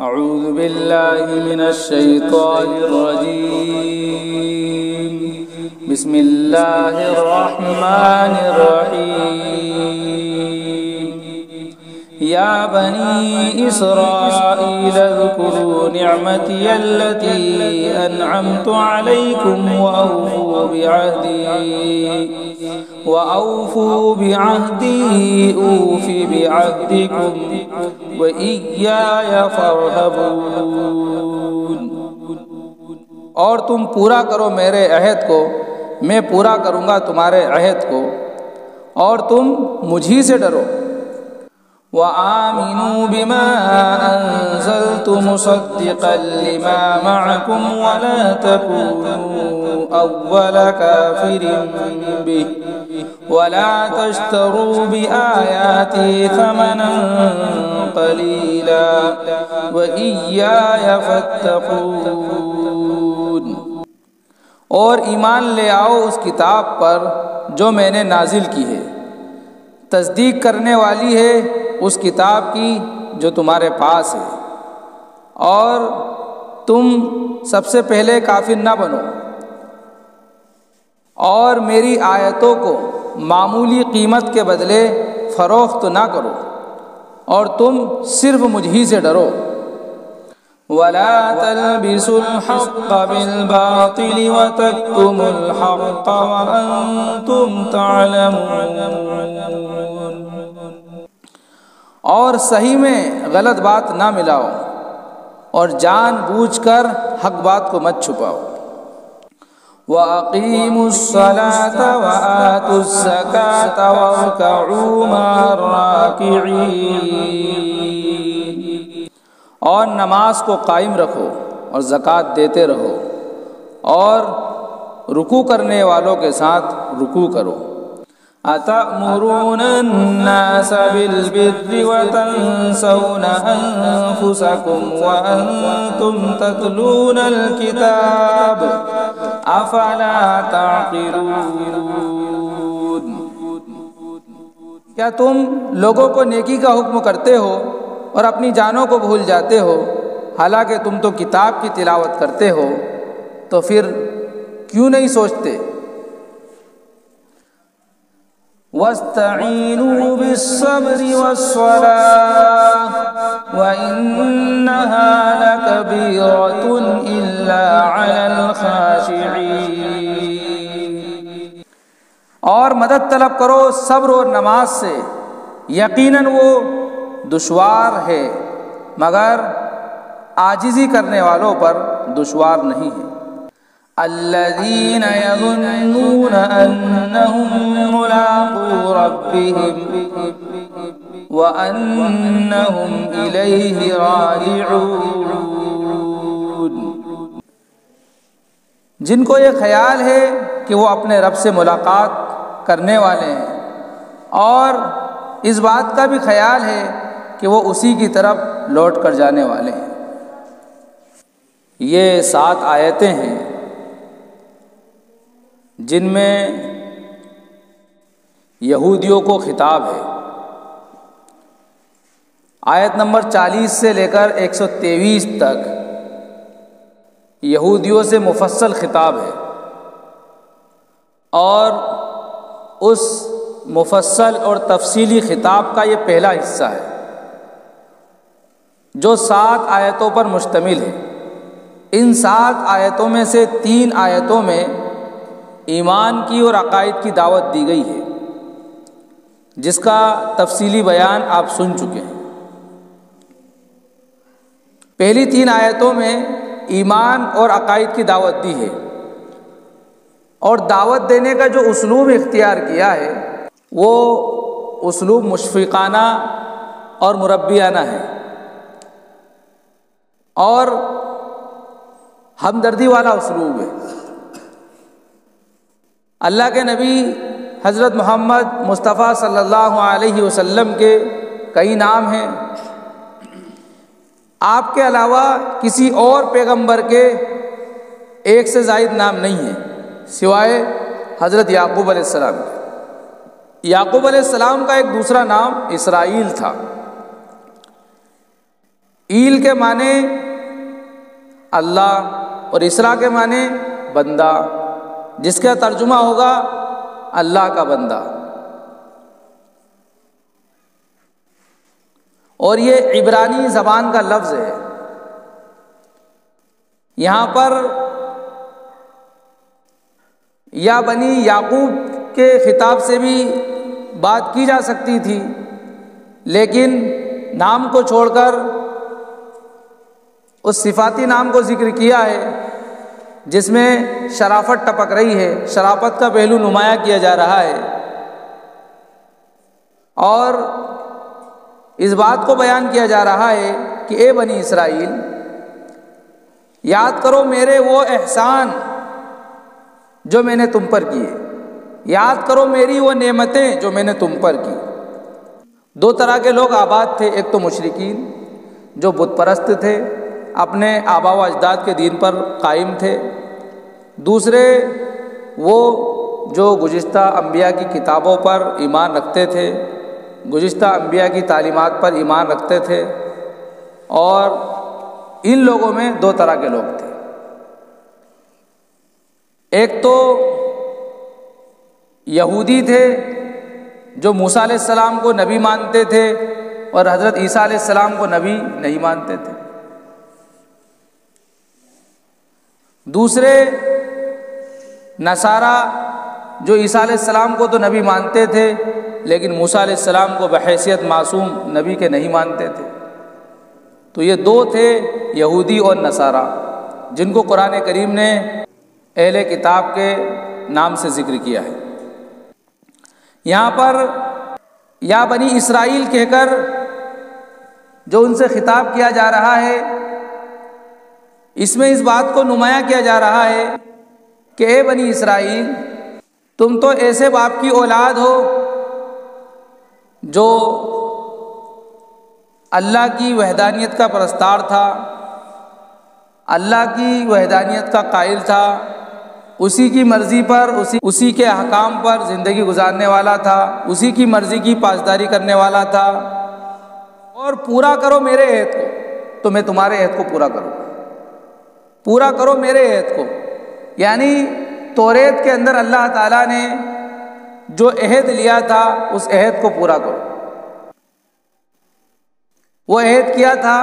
اعوذ باللہ من الشیطان الرجیم بسم اللہ الرحمن الرحیم یا بنی اسرائیل اذکروا نعمتی التي انعمت علیکم وأوفوا بعهدي أوف بعهدكم وإياي فارهبون۔ اور تم پورا کرو میرے عہد کو، میں پورا کروں گا تمہارے عہد کو، اور تم مجھی سے ڈرو۔ وآمنوا بما أنزلت مصدقا لما معكم ولا تكونوا أول كافر به ولا تشتروا بآياتي ثمنا قليلا وإياي فاتقون۔ اور ایمان لے آؤ اس کتاب پر جو میں نے نازل کی ہے، تصدیق کرنے والی ہے اس کتاب کی جو تمہارے پاس ہے، اور تم سب سے پہلے کافر نہ بنو، اور میری آیتوں کو معمولی قیمت کے بدلے فروخت نہ کرو، اور تم صرف مجھی سے ڈرو۔ وَلَا تَلْبِسُوا الْحَقَّ بِالْبَاطِلِ وَتَكْتُمُوا الْحَقَّ وَأَنْتُمْ تَعْلَمُونَ۔ اور صحیح میں غلط بات نہ ملاؤ، اور جان بوجھ کر حق بات کو مت چھپاؤ۔ وَأَقِيمُوا الصَّلَاةَ وَآتُوا الزَّكَاةَ وَارْكَعُوا مَعَ الرَّاكِعِينَ۔ اور نماز کو قائم رکھو اور زکوٰۃ دیتے رہو، اور رکوع کرنے والوں کے ساتھ رکوع کرو۔ أَتَأْمُرُونَ النَّاسَ بِالْبِرِّ وَتَنْسَوْنَ أَنفُسَكُمْ وَأَنْتُمْ تَتْلُونَ الْكِتَابَ أَفَلَا تَعْقِلُونَ۔ کیا تم لوگوں کو نیکی کا حکم کرتے ہو اور اپنی جانوں کو بھول جاتے ہو، حالانکہ تم تو کتاب کی تلاوت کرتے ہو، تو پھر کیوں نہیں سوچتے؟ وَاسْتَعِينُوا بِالصَّبْرِ وَالصَّلَاةِ وَإِنَّهَا لَكَبِيرَةٌ إِلَّا عَلَى الْخَاشِعِينَ۔ اور مدد طلب کرو صبر اور نماز سے، یقیناً وہ دشوار ہے مگر عاجزی کرنے والوں پر دشوار نہیں ہے۔ الذين يظنون أنهم ملاقو ربهم وأنهم إليه راجعون۔ جن کو یہ خیال ہے کہ وہ اپنے رب سے ملاقات کرنے والے ہیں، اور اس بات کا بھی خیال ہے کہ وہ اسی کی طرف لوٹ کر جانے والے ہیں۔ یہ 7 آیتیں ہیں جن میں یہودیوں کو خطاب ہے۔ آیت نمبر 40 سے لے کر 123 تک یہودیوں سے مفصل خطاب ہے، اور اس مفصل اور تفصیلی خطاب کا یہ پہلا حصہ ہے جو 7 آیتوں پر مشتمل ہے۔ ان 7 آیتوں میں سے 3 آیتوں میں ایمان کی اور عقائد کی دعوت دی گئی ہے، جس کا تفصیلی بیان آپ سن چکے ہیں۔ پہلی 3 آیتوں میں ایمان اور عقائد کی دعوت دی ہے، اور دعوت دینے کا جو اسلوب اختیار کیا ہے وہ اسلوب مشفقانہ اور مربیانہ ہے، اور ہمدردی والا اسلوب ہے۔ اللہ کے نبی حضرت محمد مصطفیٰ صلی اللہ علیہ وسلم کے کئی نام ہیں، آپ کے علاوہ کسی اور پیغمبر کے 1 سے زائد نام نہیں ہیں سوائے حضرت یعقوب علیہ السلام کے۔ یعقوب علیہ السلام کا ایک دوسرا نام اسرائیل تھا۔ ایل کے معنی اللہ اور اسرا کے معنی بندہ، جس کا ترجمہ ہوگا اللہ کا بندہ۔ اور یہ عبرانی زبان کا لفظ ہے۔ یہاں پر یا بنی یعقوب کے خطاب سے بھی بات کی جا سکتی تھی، لیکن نام کو چھوڑ کر اس صفاتی نام کو ذکر کیا ہے جس میں شرافت ٹپک رہی ہے، شرافت کا پہلو نمایاں کیا جا رہا ہے، اور اس بات کو بیان کیا جا رہا ہے کہ اے بنی اسرائیل، یاد کرو میرے وہ احسان جو میں نے تم پر کیے، یاد کرو میری وہ نعمتیں جو میں نے تم پر کی۔ دو طرح کے لوگ آباد تھے، ایک تو مشرکین جو بت پرست تھے، اپنے آبا و اجداد کے دین پر قائم تھے، دوسرے وہ جو گزشتہ انبیاء کی کتابوں پر ایمان رکھتے تھے، گزشتہ انبیاء کی تعلیمات پر ایمان رکھتے تھے، اور ان لوگوں میں دو طرح کے لوگ تھے۔ ایک تو یہودی تھے جو موسیٰ علیہ السلام کو نبی مانتے تھے اور حضرت عیسیٰ علیہ السلام کو نبی نہیں مانتے تھے۔ دوسرے نصارہ جو عیسیٰ علیہ السلام کو تو نبی مانتے تھے لیکن موسیٰ علیہ السلام کو بحیثیت معصوم نبی کے نہیں مانتے تھے۔ تو یہ دو تھے، یہودی اور نصارہ، جن کو قرآن کریم نے اہل کتاب کے نام سے ذکر کیا ہے۔ یہاں پر یا بنی اسرائیل کہہ کر جو ان سے خطاب کیا جا رہا ہے، اس میں اس بات کو نمایاں کیا جا رہا ہے کہ اے بنی اسرائیل، تم تو ایسے باپ کی اولاد ہو جو اللہ کی وحدانیت کا پرستار تھا، اللہ کی وحدانیت کا قائل تھا، اسی کی مرضی پر، اسی کے احکام پر زندگی گزارنے والا تھا، اسی کی مرضی کی پاسداری کرنے والا تھا، اور پورا کرو میرے عہد کو، تو میں تمہارے عہد کو پورا کروں، پورا کرو میرے عہد کو۔ یعنی توریت کے اندر اللہ تعالیٰ نے جو عہد لیا تھا اس عہد کو پورا کرو۔ وہ عہد کیا تھا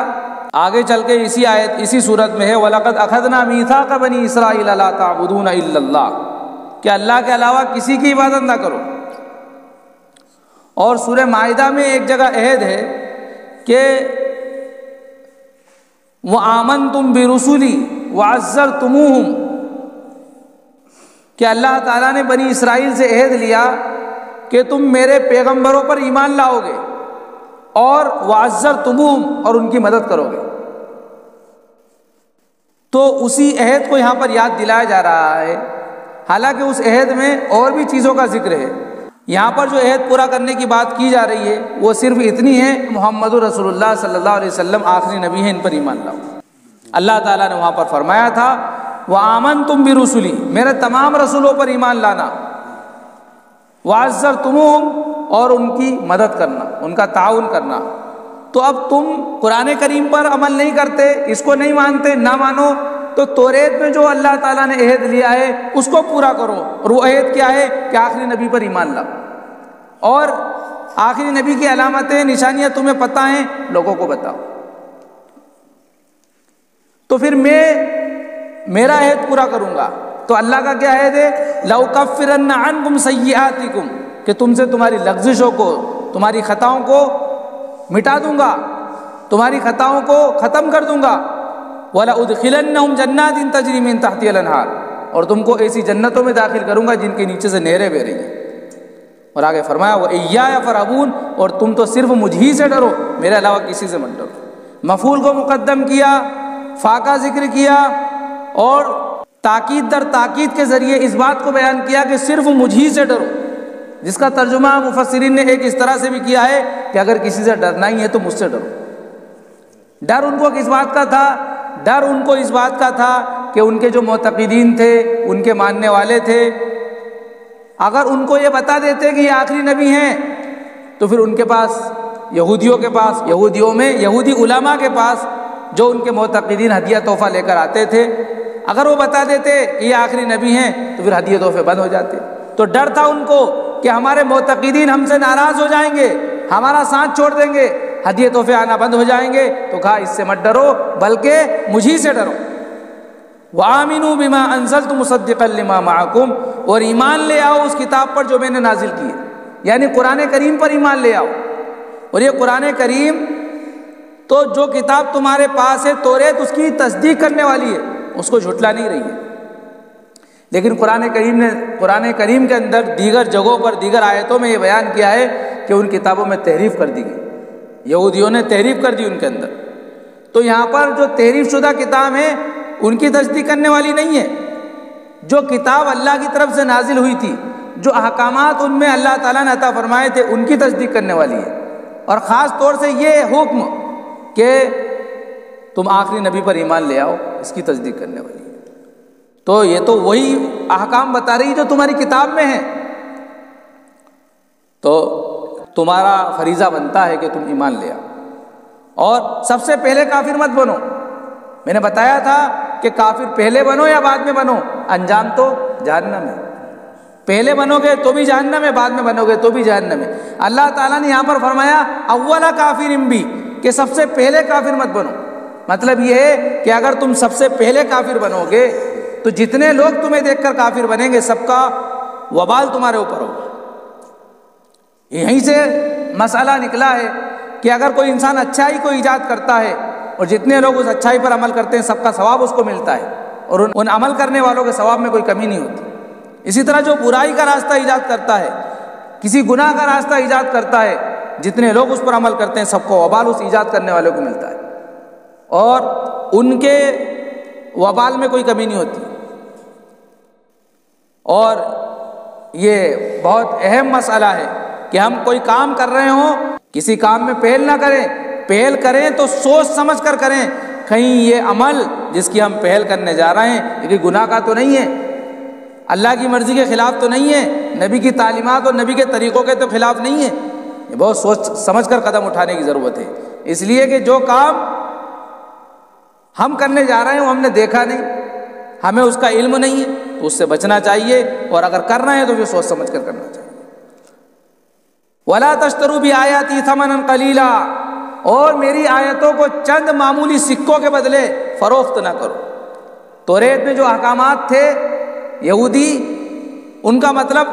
آگے چل کے اسی آیت اسی صورت میں ہے، وَلَقَدْ أَخَذْنَا مِيثَاقَ بَنِي إِسْرَائِيلَ لَا تَعْبُدُونَ إِلَّا اللَّهَ، کہ اللہ کے علاوہ کسی کی عبادت نہ کرو۔ اور سورہ مائدہ میں ایک جگہ عہد ہے کہ وَآمَنْتُمْ بِرُسُلِي وَعَزَّرْتُمُوهُمْ، کہ اللہ تعالیٰ نے بنی اسرائیل سے عہد لیا کہ تم میرے پیغمبروں پر ایمان لاؤ گے اور وَعَزَّرْتُمُوهُمْ، اور ان کی مدد کرو گے۔ تو اسی عہد کو یہاں پر یاد دلایا جا رہا ہے، حالانکہ اس عہد میں اور بھی چیزوں کا ذکر ہے۔ یہاں پر جو عہد پورا کرنے کی بات کی جا رہی ہے وہ صرف اتنی ہے، محمد رسول اللہ صلی اللہ علیہ وسلم آخری نبی ہیں، ان پر ایمان لاؤ۔ اللہ تعالیٰ نے وہاں پر فرمایا تھا وَآمَنْتُمْ بِرُسُلِي، میرے تمام رسولوں پر ایمان لانا، وَعَزَّرْتُمُوهُمْ، اور ان کی مدد کرنا، ان کا تعاون کرنا۔ تو اب تم قرآن کریم پر عمل نہیں کرتے، اس کو نہیں مانتے، نہ مانو، تو توریت میں جو اللہ تعالیٰ نے عہد لیا ہے اس کو پورا کرو۔ اور وہ عہد کیا ہے کہ آخری نبی پر ایمان لاؤ، اور آخری نبی کی علامتیں نشانیاں تمہیں پتہ ہیں، لوگوں کو بتاؤ۔ تو پھر میں میرا عہد پورا کروں گا۔ تو اللہ کا کیا عہد ہے؟ لَأُكَفِّرَنَّ عَنْكُمْ سَيِّئَاتِكُمْ، کہ تم سے تمہاری لغزشوں کو، تمہاری خطاؤں کو مٹا دوں گا، تمہاری خطاؤں کو ختم کر دوں گا۔ وَلَأُدْخِلَنَّهُمْ جَنَّاتٍ تَجْرِي مِن تَحْتِهَا الْأَنْهَارُ، اور تم کو ایسی جنتوں میں داخل کروں گا جن کے نیچے سے نہریں بہ رہی ہیں۔ اور آگے فرمایا وَإِيَّايَ فَارْهَبُونِ، اور تم تو صرف مجھ ہی سے ڈرو، میرے علاوہ کسی سے مت ڈرو۔ مفعول کو مقدم کیا، فا کا ذکر کیا، اور تاکید در تاکید کے ذریعے اس بات کو بیان کیا کہ صرف مجھ ہی سے ڈرو، جس کا ترجمہ مفسرین نے ایک اس طرح سے بھی کیا ہے کہ اگر کسی سے ڈرنا ہی ہے تو مجھ سے ڈرو۔ ڈر ان کو کس بات کا تھا؟ ڈر ان کو اس بات کا تھا کہ ان کے جو معتقدین تھے، ان کے ماننے والے تھے، اگر ان کو یہ بتا دیتے کہ یہ آخری نبی ہیں تو پھر ان کے پاس، یہودیوں کے پاس، یہودیوں میں یہودی علماء کے پاس جو ان کے معتقدین ہدیہ تحفہ لے کر آتے تھے، اگر وہ بتا دیتے کہ یہ آخری نبی ہیں تو پھر ہدیہ تحفے بند ہو جاتے۔ تو ڈر تھا ان کو کہ ہمارے معتقدین ہم سے ناراض ہو جائیں گے، ہمارا ساتھ چھوڑ دیں گے، ہدیہ تحفے آنا بند ہو جائیں گے۔ تو کہا اس سے مت ڈرو بلکہ مجھی سے ڈرو۔ وَآمِنُوا بِمَا أَنزَلْتُ مُصَدِّقًا لِمَا مَعَكُمْ، اور ایمان لے آؤ اس کتاب پر جو میں نے نازل کی ہے، یعنی قرآن کریم پر ایمان لے آؤ۔ اور یہ قرآن کریم تو جو کتاب تمہارے پاس ہے توریت، اس کی تصدیق کرنے والی ہے، اس کو جھٹلا نہیں رہی ہے۔ لیکن قرآن کریم کے اندر دیگر جگہوں پر دیگر آیتوں میں یہ بیان کیا ہے کہ ان کتابوں میں تحریف کر دی گئی، یہودیوں نے تحریف کر دی ان کے اندر۔ تو یہاں پر جو تحریف شدہ کتاب ہے ان کی تصدیق کرنے والی نہیں ہے، جو کتاب اللہ کی طرف سے نازل ہوئی تھی، جو احکامات ان میں اللہ تعالیٰ نے عطا فرمائے تھے، ان کی تصدیق کرنے والی ہے۔ اور خاص طور سے یہ حکم کہ تم آخری نبی پر ایمان لے آؤ، اس کی تصدیق کرنے والی ہے۔ تو یہ تو وہی احکام بتا رہی جو تمہاری کتاب میں ہے، تو تمہارا فریضہ بنتا ہے کہ تم ایمان لے آؤ۔ اور سب سے پہلے کافر مت بنو۔ میں نے بتایا تھا کہ کافر پہلے بنو یا بعد میں بنو، انجام تو جہنم ہے۔ پہلے بنو گے تو بھی جہنم ہے، بعد میں بنو گے تو بھی جہنم ہے۔ اللہ تعالیٰ نے یہاں پر فرمایا اولا کافر بھی، کہ سب سے پہلے کافر مت بنو۔ مطلب یہ ہے کہ اگر تم سب سے پہلے کافر بنو گے تو جتنے لوگ تمہیں دیکھ کر کافر بنیں گے سب کا وبال تمہارے اوپر ہوگا۔ یہیں سے مسئلہ نکلا ہے کہ اگر کوئی انسان اچھائی کو ایجاد کرتا ہے اور جتنے لوگ اس اچھائی پر عمل کرتے ہیں سب کا ثواب اس کو ملتا ہے، اور ان عمل کرنے والوں کے ثواب میں کوئی کمی نہیں ہوتی۔ اسی طرح جو برائی کا راستہ ایجاد کرتا ہے، کسی گناہ کا راستہ ایجاد کرتا ہے، جتنے لوگ اس پر عمل کرتے ہیں سب کو وبال اس ایجاد کرنے والوں کو ملتا ہے، اور ان کے وبال میں کوئی کمی نہیں ہوتی۔ اور یہ بہت اہم مسئلہ ہے کہ ہم کوئی کام کر رہے ہوں، کسی کام میں پہل نہ کریں، پہل کریں تو سوچ سمجھ کر کریں، کہیں یہ عمل جس کی ہم پہل کرنے جا رہے ہیں یہ گناہ کا تو نہیں ہے، اللہ کی مرضی کے خلاف تو نہیں ہے، نبی کی تعلیمات اور نبی کے طریقوں کے تو خلاف نہیں ہے۔ یہ بہت سوچ سمجھ کر قدم اٹھانے کی ضرورت ہے، اس لیے کہ جو کام ہم کرنے جا رہے ہیں وہ ہم نے دیکھا نہیں، ہمیں اس کا علم نہیں ہے، تو اس سے بچنا چاہیے، اور اگر کر رہے ہیں تو پھر سوچ سمجھ کر کرنا چاہیے۔ وَلَا تَشْتَرُوا بِآيَاتِي ثَمَنًا قَلِيلًا، اور میری آیتوں کو چند معمولی سکوں کے بدلے فروخت نہ کرو۔ توریت میں جو احکامات تھے یہودی ان کا مطلب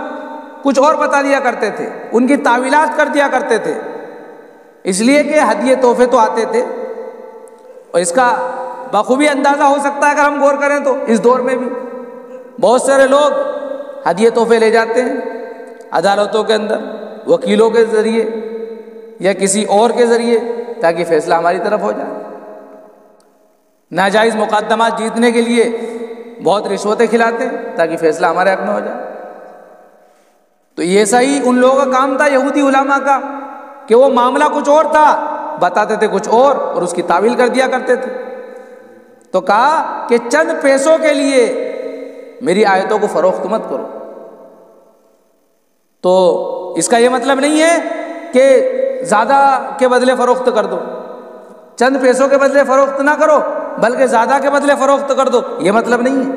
کچھ اور بتا دیا کرتے تھے، ان کی تعویلات کر دیا کرتے تھے، اس لیے کہ ہدیے تحفے تو آتے تھے، اور اس کا بخوبی اندازہ ہو سکتا ہے اگر ہم غور کریں تو اس دور میں بھی بہت سارے لوگ ہدیے تحفے لے جاتے ہیں عدالتوں کے اندر، وکیلوں کے ذریعے یا کسی اور کے ذریعے، تاکہ فیصلہ ہماری طرف ہو جائے۔ ناجائز مقدمات جیتنے کے لیے بہت رشوتیں کھلاتے ہیں تاکہ فیصلہ ہمارے حق میں ہو جائے۔ تو یہ صحیح ان لوگوں کا کام تھا یہودی علماء کا کہ وہ معاملہ کچھ اور تھا، بتاتے تھے کچھ اور اس کی تعویل کر دیا کرتے تھے۔ تو کہا کہ چند پیسوں کے لیے میری آیتوں کو فروخت مت کرو۔ تو اس کا یہ مطلب نہیں ہے کہ زیادہ کے بدلے فروخت کر دو، چند پیسوں کے بدلے فروخت نہ کرو بلکہ زیادہ کے بدلے فروخت کر دو، یہ مطلب نہیں ہے۔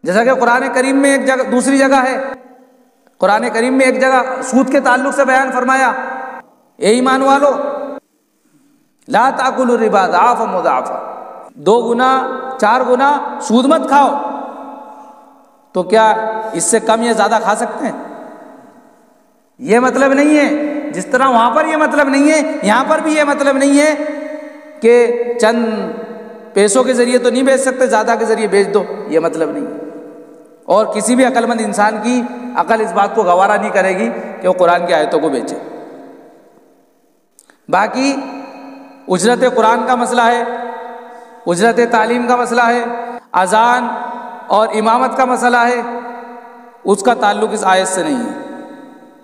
جیسا کہ قرآن کریم میں ایک جگہ، دوسری جگہ ہے، قرآن کریم میں ایک جگہ سود کے تعلق سے بیان فرمایا، اے ایمان والو لا تاکلوا الربا ضعافا مضاعفا، 2 گنا 4 گنا سود مت کھاؤ۔ تو کیا اس سے کم یا زیادہ کھا سکتے ہیں؟ یہ مطلب نہیں ہے، جس طرح وہاں پر یہ مطلب نہیں ہے، یہاں پر بھی یہ مطلب نہیں ہے کہ چند پیسوں کے ذریعے تو نہیں بیچ سکتے، زیادہ کے ذریعے بیچ دو، یہ مطلب نہیں ہے۔ اور کسی بھی عقل مند انسان کی عقل اس بات کو گوارا نہیں کرے گی کہ وہ قرآن کی آیتوں کو بیچے۔ باقی اجرت قرآن کا مسئلہ ہے، اجرت تعلیم کا مسئلہ ہے، اذان اور امامت کا مسئلہ ہے، اس کا تعلق اس آیت سے نہیں ہے،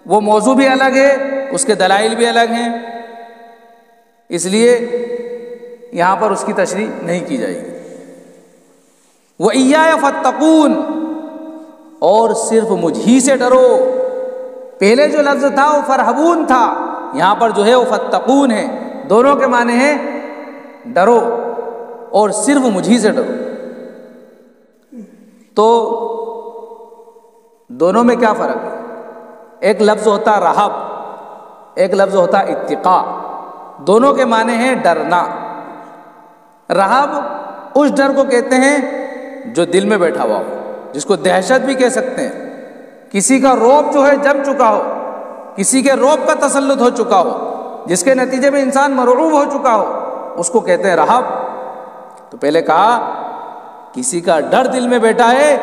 وہ موضوع بھی الگ ہے، اس کے دلائل بھی الگ ہیں، اس لیے یہاں پر اس کی تشریح نہیں کی جائے گی۔ وَإِيَّايَ فَاتَّقُونَ، اور صرف مجھ ہی سے ڈرو۔ پہلے جو لفظ تھا وہ فرحبون تھا، یہاں پر جو ہے وہ فتقون ہے، دونوں کے معنی ہیں ڈرو اور صرف مجھی سے ڈرو۔ تو دونوں میں کیا فرق ہے؟ ایک لفظ ہوتا رہب، ایک لفظ ہوتا اتقاء، دونوں کے معنی ہیں ڈرنا۔ رہب اس ڈر کو کہتے ہیں جو دل میں بیٹھا ہوا ہو، جس کو دہشت بھی کہہ سکتے ہیں، کسی کا روب جو ہے جم چکا ہو، کسی کے روب کا تسلط ہو چکا ہو، جس کے نتیجے میں انسان مرعوب ہو چکا ہو، اس کو کہتے ہیں رہب۔ تو پہلے کہا کسی کا ڈر دل میں بیٹھا ہے،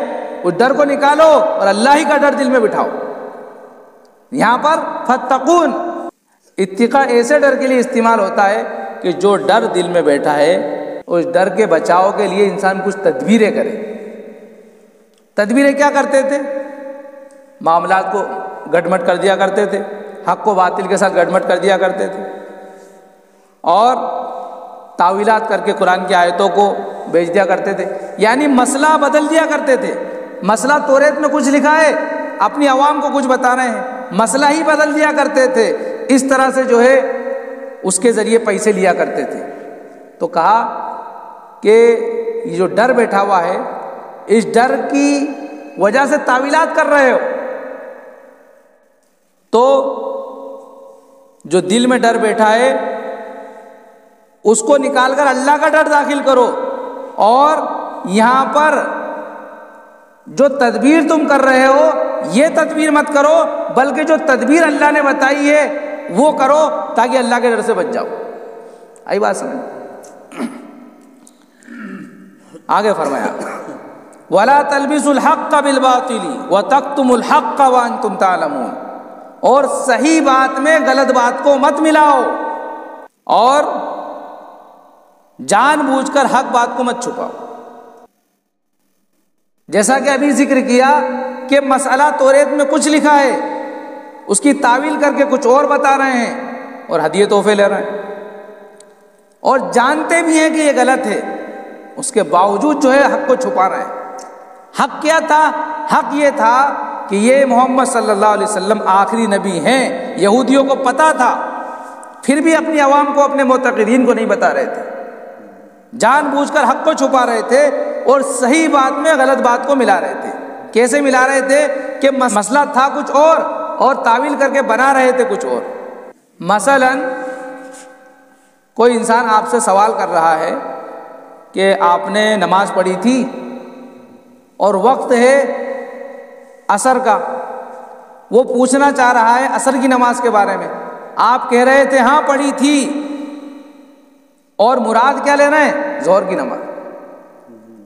اس ڈر کو نکالو اور اللہ ہی کا ڈر دل میں بٹھاؤ۔ یہاں پر فتقون اتقاء ایسے ڈر کے لیے استعمال ہوتا ہے کہ جو ڈر دل میں بیٹھا ہے اس ڈر کے بچاؤ کے لیے انسان کچھ تدبیریں کرے۔ تدبیریں کیا کرتے تھے؟ معاملات کو گڈمٹ کر دیا کرتے تھے، حق کو باطل کے ساتھ گڈمٹ کر دیا کرتے تھے، اور تاویلات کر کے قرآن کی آیتوں کو بیچ دیا کرتے تھے، یعنی مسئلہ بدل دیا کرتے تھے۔ مسئلہ توریت میں کچھ لکھا ہے، اپنی عوام کو کچھ بتا رہے ہیں، مسئلہ ہی بدل دیا کرتے تھے۔ اس طرح سے جو ہے اس کے ذریعے پیسے لیا کرتے تھے۔ تو کہا کہ یہ جو ڈر بیٹھا ہوا ہے، اس ڈر کی وجہ سے تاویلات کر رہے ہو، تو جو دل میں ڈر بیٹھا ہے اس کو نکال کر اللہ کا ڈر داخل کرو، اور یہاں پر جو تدبیر تم کر رہے ہو یہ تدبیر مت کرو، بلکہ جو تدبیر اللہ نے بتائی ہے وہ کرو تاکہ اللہ کے ڈر سے بچ جاؤ۔ آئی بات سمجھ؟ آگے فرمایا وَلَا تَلْبِسُوا الْحَقَّ بِالْبَاطِلِ وَتَكْتُمُوا الْحَقَّ وَأَنْتُمْ تَعْلَمُونَ، اور صحیح بات میں غلط بات کو مت ملاؤ، اور جان بوجھ کر حق بات کو مت چھپاؤ۔ جیسا کہ ابھی ذکر کیا کہ مسئلہ توریت میں کچھ لکھا ہے، اس کی تعویل کر کے کچھ اور بتا رہے ہیں اور ہدیے تحفے لے رہے ہیں، اور جانتے بھی ہیں کہ یہ غلط ہے، اس کے باوجود جو ہے حق کو چھپا رہے ہیں۔ حق کیا تھا؟ حق یہ تھا کہ یہ محمد صلی اللہ علیہ وسلم آخری نبی ہیں، یہودیوں کو پتا تھا، پھر بھی اپنی عوام کو، اپنے معتقدین کو نہیں بتا رہے تھے، جان بوجھ کر حق کو چھپا رہے تھے اور صحیح بات میں غلط بات کو ملا رہے تھے۔ کیسے ملا رہے تھے کہ مسئلہ تھا کچھ اور تعویل کر کے بنا رہے تھے کچھ اور۔ مثلا کوئی انسان آپ سے سوال کر رہا ہے کہ آپ نے نماز پڑھی تھی اور وقت ہے عصر کا، وہ پوچھنا چاہ رہا ہے عصر کی نماز کے بارے میں، آپ کہہ رہے تھے ہاں پڑھی تھی، اور مراد کیا لے رہے ہیں؟ ظہر کی نماز۔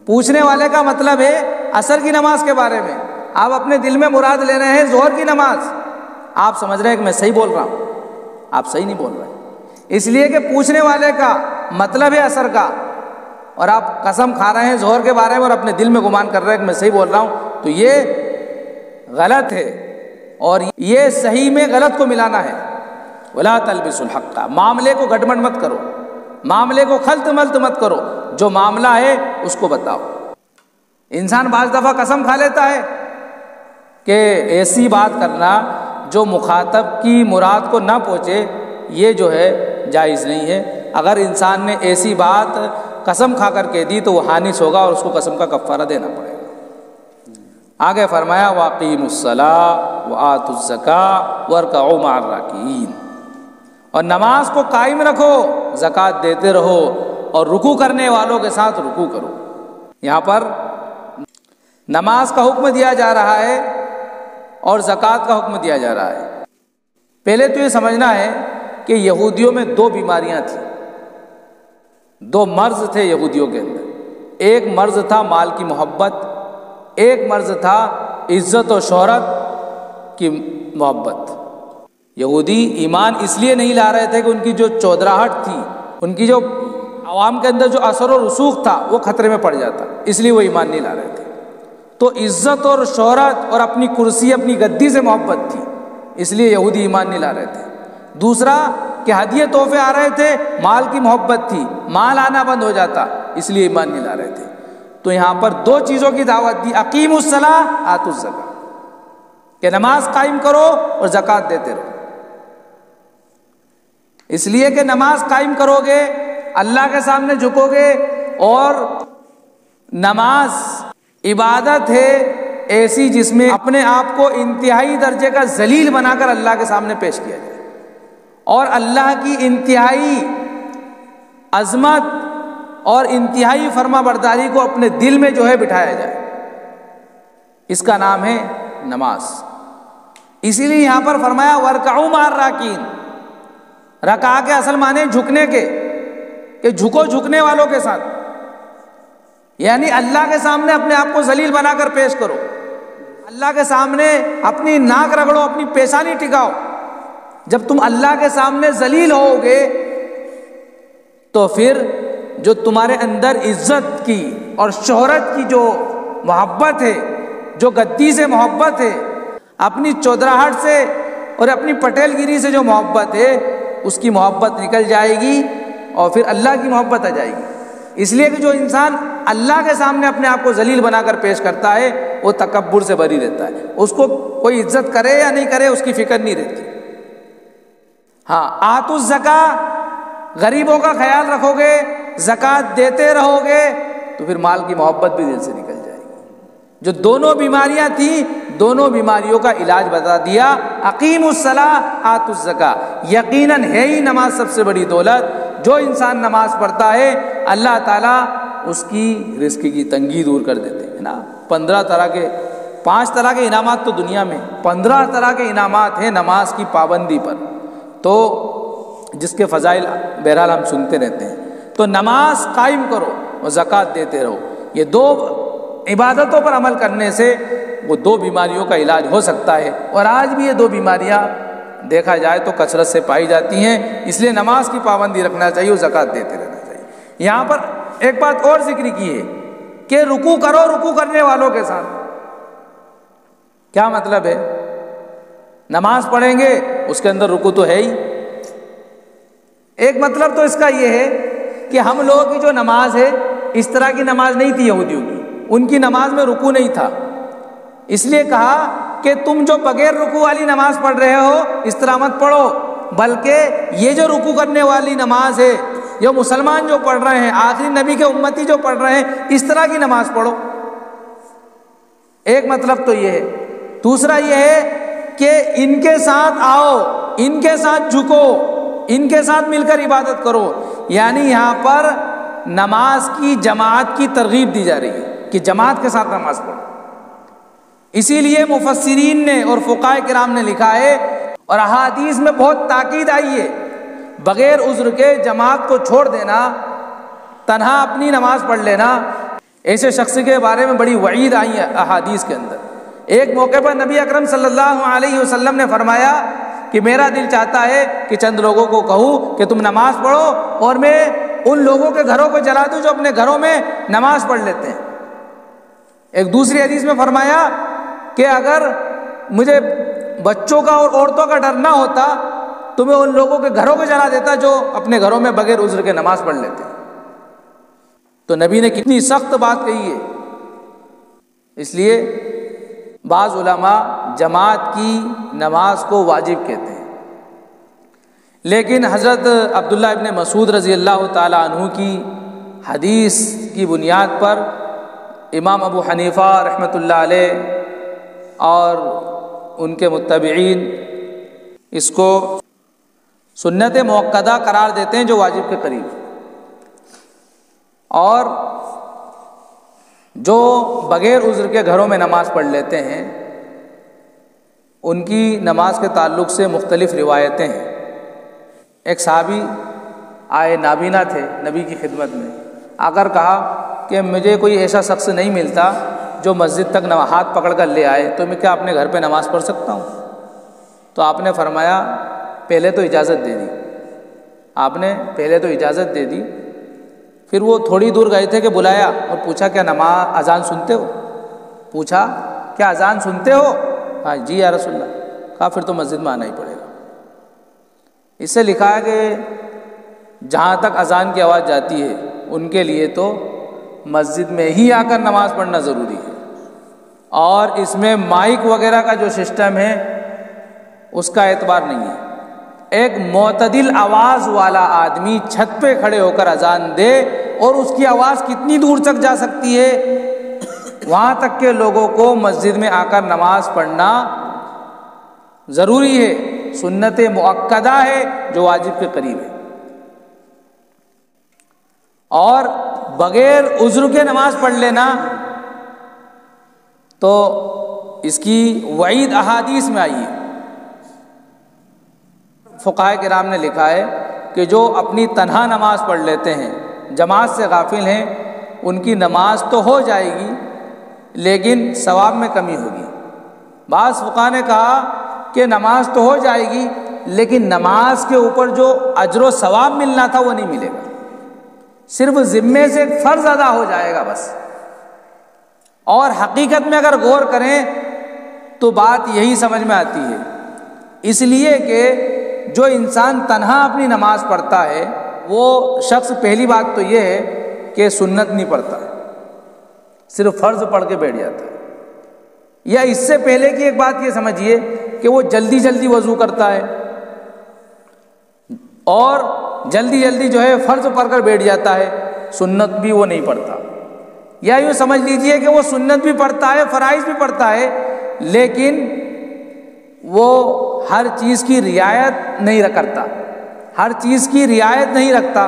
پوچھنے والے کا مطلب ہے عصر کی نماز کے بارے میں، آپ اپنے دل میں مراد لے رہے ہیں ظہر کی نماز۔ آپ سمجھ رہے ہیں کہ میں صحیح بول رہا ہوں، آپ صحیح نہیں بول رہے، اس لیے کہ پوچھنے والے کا مطلب ہے عصر کا، اور آپ قسم کھا رہے ہیں ظہر کے بارے میں اور اپنے دل میں گمان کر رہے ہیں کہ میں صحیح بول رہا ہوں، تو یہ غلط ہے، اور یہ صحیح میں غلط کو ملانا ہے۔ وَلَا تَلْبِسُوا الْحَقَّ، معاملے کو گڈمٹ مت کرو، معاملے کو خلط ملط مت کرو، جو معاملہ ہے اس کو بتاؤ۔ انسان بعض دفعہ قسم کھا لیتا ہے کہ ایسی بات کرنا جو مخاطب کی مراد کو نہ پہنچے، یہ جو ہے جائز نہیں ہے۔ اگر انسان نے ایسی بات قسم کھا کر کے دی تو وہ حانث ہوگا اور اس کو قسم کا کفارہ دینا پڑے گا۔ آگے فرمایا وَأَقِیمُوا الصَّلَاةَ وَآتُوا الزَّکَاةَ وَارْکَعُوا مَعَ الرَّاکِعِینَ، اور نماز کو قائم رکھو، زکوٰۃ دیتے رہو، اور رکوع کرنے والوں کے ساتھ رکوع کرو۔ یہاں پر نماز کا حکم دیا جا رہا ہے اور زکوٰۃ کا حکم دیا جا رہا ہے۔ پہلے تو یہ سمجھنا ہے کہ یہودیوں میں دو بیماریاں تھیں، دو مرض تھے یہودیوں کے اندر۔ ایک مرض تھا مال کی محبت، ایک مرض تھا عزت و شہرت کی محبت۔ یہودی ایمان اس لیے نہیں لا رہے تھے کہ ان کی جو چودراہٹ تھی، ان کی جو عوام کے اندر جو اثر و رسوخ تھا وہ خطرے میں پڑ جاتا، اس لیے وہ ایمان نہیں لا رہے تھے۔ تو عزت اور شہرت اور اپنی کرسی، اپنی گدی سے محبت تھی، اس لیے یہودی ایمان نہیں لا رہے تھے۔ دوسرا کہ ہدیے تحفے آ رہے تھے، مال کی محبت تھی، مال آنا بند ہو جاتا، اس لیے ایمان نہیں لا رہے تھے۔ تو یہاں پر دو چیزوں کی دعوت دی، اقیموا الصلاۃ آتوا الزکاۃ، کہ نماز قائم کرو اور زکوٰۃ دیتے رہو۔ اس لیے کہ نماز قائم کرو گے، اللہ کے سامنے جھکو گے، اور نماز عبادت ہے ایسی جس میں اپنے آپ کو انتہائی درجے کا ذلیل بنا کر اللہ کے سامنے پیش کیا جائے، اور اللہ کی انتہائی عظمت اور انتہائی فرما برداری کو اپنے دل میں جو ہے بٹھایا جائے، اس کا نام ہے نماز۔ اسی لیے یہاں پر فرمایا وَارْكَعُوا مَعَ الرَّاكِعِينَ، رکع کے اصل معنی جھکنے کے، کہ جھکو جھکنے والوں کے ساتھ، یعنی اللہ کے سامنے اپنے آپ کو ذلیل بنا کر پیش کرو، اللہ کے سامنے اپنی ناک رگڑو، اپنی پیشانی ٹکاؤ۔ جب تم اللہ کے سامنے ذلیل ہو گے تو پھر جو تمہارے اندر عزت کی اور شہرت کی جو محبت ہے، جو گدی سے محبت ہے، اپنی چودراہٹ سے اور اپنی پٹیل گیری سے جو محبت ہے، اس کی محبت نکل جائے گی اور پھر اللہ کی محبت آ جائے گی۔ اس لیے کہ جو انسان اللہ کے سامنے اپنے آپ کو ذلیل بنا کر پیش کرتا ہے وہ تکبر سے بری رہتا ہے، اس کو کوئی عزت کرے یا نہیں کرے اس کی فکر نہیں رہتی۔ ہاں، آتوا الزکاۃ، غریبوں کا خیال رکھو گے، زکوٰۃ دیتے رہو گے تو پھر مال کی محبت بھی دل سے نکل جائے گی۔ جو دونوں بیماریاں تھیں، دونوں بیماریوں کا علاج بتا دیا۔ اقیموا الصلاۃ آتوا الزکاۃ، یقیناً ہے ہی نماز سب سے بڑی دولت۔ جو انسان نماز پڑھتا ہے اللہ تعالیٰ اس کی رزق کی تنگی دور کر دیتے ہیں نا۔ 5 طرح کے انعامات تو دنیا میں، 15 طرح کے انعامات ہیں نماز کی پابندی پر، تو جس کے فضائل بہرحال ہم سنتے رہتے ہیں۔ تو نماز قائم کرو اور زکوٰۃ دیتے رہو، یہ 2 عبادتوں پر عمل کرنے سے وہ 2 بیماریوں کا علاج ہو سکتا ہے، اور آج بھی یہ 2 بیماریاں دیکھا جائے تو کثرت سے پائی جاتی ہیں۔ اس لیے نماز کی پابندی رکھنا چاہیے اور زکوٰۃ دیتے رہنا چاہیے۔ یہاں پر ایک بات اور ذکر کی ہے کہ رکوع کرو رکوع کرنے والوں کے ساتھ۔ کیا مطلب ہے؟ نماز پڑھیں گے اس کے اندر رکوع تو ہے ہی۔ ایک مطلب تو اس کا یہ ہے کہ ہم لوگوں کی جو نماز ہے اس طرح کی نماز نہیں تھی یہودیوں کی، ان کی نماز میں رکوع نہیں تھا، اس لیے کہا کہ تم جو بغیر رکوع والی نماز پڑھ رہے ہو اس طرح مت پڑھو، بلکہ یہ جو رکوع کرنے والی نماز ہے، جو مسلمان جو پڑھ رہے ہیں، آخری نبی کے امتی جو پڑھ رہے ہیں، اس طرح کی نماز پڑھو۔ ایک مطلب تو یہ ہے۔ دوسرا یہ ہے کہ ان کے ساتھ آؤ، ان کے ساتھ جھکو، ان کے ساتھ مل کر عبادت کرو، یعنی یہاں پر نماز کی جماعت کی ترغیب دی جا رہی ہے کہ جماعت کے ساتھ نماز پڑھو۔ اسی لیے مفسرین نے اور فقہاء کرام نے لکھا ہے اور احادیث میں بہت تاکید آئی ہے، بغیر عذر کے جماعت کو چھوڑ دینا، تنہا اپنی نماز پڑھ لینا، ایسے شخص کے بارے میں بڑی وعید آئی ہے احادیث کے اندر۔ ایک موقع پر نبی اکرم صلی اللہ علیہ وسلم نے فرمایا کہ میرا دل چاہتا ہے کہ چند لوگوں کو کہوں کہ تم نماز پڑھو اور میں ان لوگوں کے گھروں کو جلا دوں جو اپنے گھروں میں نماز پڑھ لیتے ہیں۔ ایک دوسری حدیث میں فرمایا کہ اگر مجھے بچوں کا اور عورتوں کا ڈر نہ ہوتا تو میں ان لوگوں کے گھروں کو جلا دیتا جو اپنے گھروں میں بغیر عذر کے نماز پڑھ لیتے ہیں۔ تو نبی نے کتنی سخت بات کہی ہے۔ اس لیے بعض علماء جماعت کی نماز کو واجب کہتے ہیں، لیکن حضرت عبداللہ ابن مسعود رضی اللہ تعالیٰ عنہ کی حدیث کی بنیاد پر امام ابو حنیفہ رحمۃ اللہ علیہ اور ان کے متبعین اس کو سنت موقدہ قرار دیتے ہیں جو واجب کے قریب، اور جو بغیر عذر کے گھروں میں نماز پڑھ لیتے ہیں ان کی نماز کے تعلق سے مختلف روایتیں ہیں۔ ایک صحابی آئے، نابینا تھے، نبی کی خدمت میں آ کر کہا کہ مجھے کوئی ایسا شخص نہیں ملتا جو مسجد تک ہاتھ پکڑ کر لے آئے، تو میں کیا اپنے گھر پہ نماز پڑھ سکتا ہوں؟ تو آپ نے فرمایا پہلے تو اجازت دے دی، آپ نے پہلے تو اجازت دے دی، پھر وہ تھوڑی دور گئے تھے کہ بلایا اور پوچھا کیا نماز اذان سنتے ہو؟ پوچھا کیا اذان سنتے ہو؟ ہاں جی یا رسول اللہ۔ کہا پھر تو مسجد میں آنا ہی پڑے گا۔ اس سے لکھا ہے کہ جہاں تک اذان کی آواز جاتی ہے ان کے لیے تو مسجد میں ہی آ کر نماز پڑھنا ضروری ہے، اور اس میں مائک وغیرہ کا جو سسٹم ہے اس کا اعتبار نہیں ہے۔ ایک معتدل آواز والا آدمی چھت پہ کھڑے ہو کر اذان دے اور اس کی آواز کتنی دور تک جا سکتی ہے، وہاں تک کہ لوگوں کو مسجد میں آ کر نماز پڑھنا ضروری ہے، سنت مؤکدہ ہے جو واجب کے قریب ہے۔ اور بغیر عذر کے نماز پڑھ لینا تو اس کی وعید احادیث میں آئی ہے۔ فقہاء کرام نے لکھا ہے کہ جو اپنی تنہا نماز پڑھ لیتے ہیں، جماعت سے غافل ہیں، ان کی نماز تو ہو جائے گی لیکن ثواب میں کمی ہوگی۔ بعض فقہاء نے کہا کہ نماز تو ہو جائے گی لیکن نماز کے اوپر جو اجر و ثواب ملنا تھا وہ نہیں ملے گا، صرف ذمے سے فرض ادا ہو جائے گا بس۔ اور حقیقت میں اگر غور کریں تو بات یہی سمجھ میں آتی ہے، اس لیے کہ جو انسان تنہا اپنی نماز پڑھتا ہے وہ شخص پہلی بات تو یہ ہے کہ سنت نہیں پڑھتا ہے، صرف فرض پڑھ کے بیٹھ جاتا ہے۔ یا اس سے پہلے کی ایک بات یہ سمجھیے کہ وہ جلدی جلدی وضو کرتا ہے اور جلدی جلدی جو ہے فرض پڑھ کر بیٹھ جاتا ہے، سنت بھی وہ نہیں پڑھتا۔ یا یوں سمجھ لیجئے کہ وہ سنت بھی پڑھتا ہے، فرائض بھی پڑھتا ہے، لیکن وہ ہر چیز کی رعایت نہیں کرتا، ہر چیز کی رعایت نہیں رکھتا،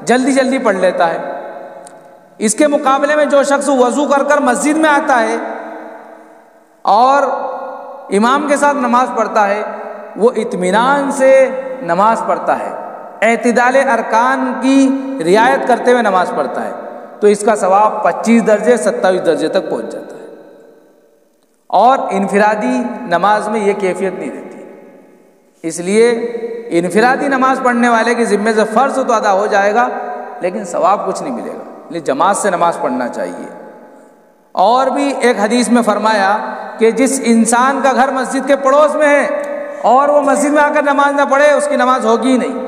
جلدی جلدی پڑھ لیتا ہے۔ اس کے مقابلے میں جو شخص وضو کر کر مسجد میں آتا ہے اور امام کے ساتھ نماز پڑھتا ہے، وہ اطمینان سے نماز پڑھتا ہے، اعتدال ارکان کی رعایت کرتے ہوئے نماز پڑھتا ہے، تو اس کا ثواب 25 درجے 27 درجے تک پہنچ جاتا ہے۔ اور انفرادی نماز میں یہ کیفیت نہیں رہتی، اس لیے انفرادی نماز پڑھنے والے کے ذمے سے فرض تو ادا ہو جائے گا لیکن ثواب کچھ نہیں ملے گا، اس لیے جماعت سے نماز پڑھنا چاہیے۔ اور بھی ایک حدیث میں فرمایا کہ جس انسان کا گھر مسجد کے پڑوس میں ہے اور وہ مسجد میں آ کر نماز نہ پڑھے اس کی نماز ہوگی ہی نہیں۔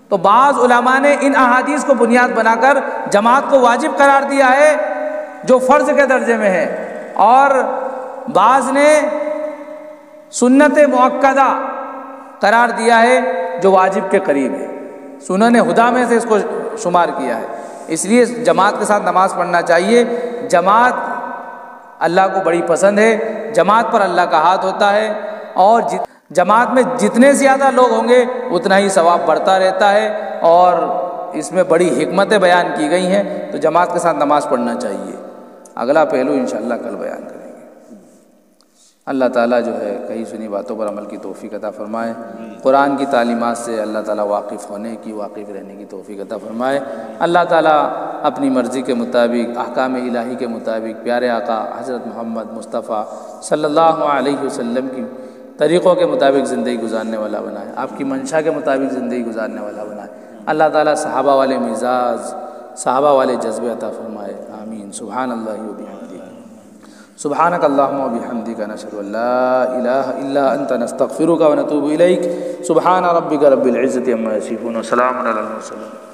تو بعض علماء نے ان احادیث کو بنیاد بنا کر جماعت کو واجب قرار دیا ہے جو فرض کے درجے میں ہے، اور بعض نے سنت مؤکدہ قرار دیا ہے جو واجب کے قریب ہے، سنن ہدا میں سے اس کو شمار کیا ہے۔ اس لیے جماعت کے ساتھ نماز پڑھنا چاہیے۔ جماعت اللہ کو بڑی پسند ہے، جماعت پر اللہ کا ہاتھ ہوتا ہے، اور جماعت میں جتنے زیادہ لوگ ہوں گے اتنا ہی ثواب بڑھتا رہتا ہے، اور اس میں بڑی حکمتیں بیان کی گئی ہیں، تو جماعت کے ساتھ نماز پڑھنا چاہیے۔ اگلا پہلو انشاءاللہ کل بیان کریں گے۔ اللہ تعالیٰ جو ہے کہی سنی باتوں پر عمل کی توفیق عطا فرمائے، قرآن کی تعلیمات سے اللہ تعالیٰ واقف ہونے کی، واقف رہنے کی توفیق عطا فرمائے۔ اللہ تعالیٰ اپنی مرضی کے مطابق، احکام الہی کے مطابق پیارے آقا حضرت محمد مصطفیٰ صلی اللہ علیہ وسلم کی طریقوں کے مطابق زندگی گزارنے والا بنائے، آپ کی منشا کے مطابق زندگی گزارنے والا بنائے۔ اللہ تعالیٰ صحابہ والے مزاج، صحابہ والے جذبے عطا فرمائے، آمین۔ سبحان اللہ و بحمدہ، سبحانک اللہم و بحمدک، نشہد ان لا الہ الا انت، نستغفرک و نتوب الیک۔ سبحان ربک رب العزت عما یصفون، وسلام علی المرسلین۔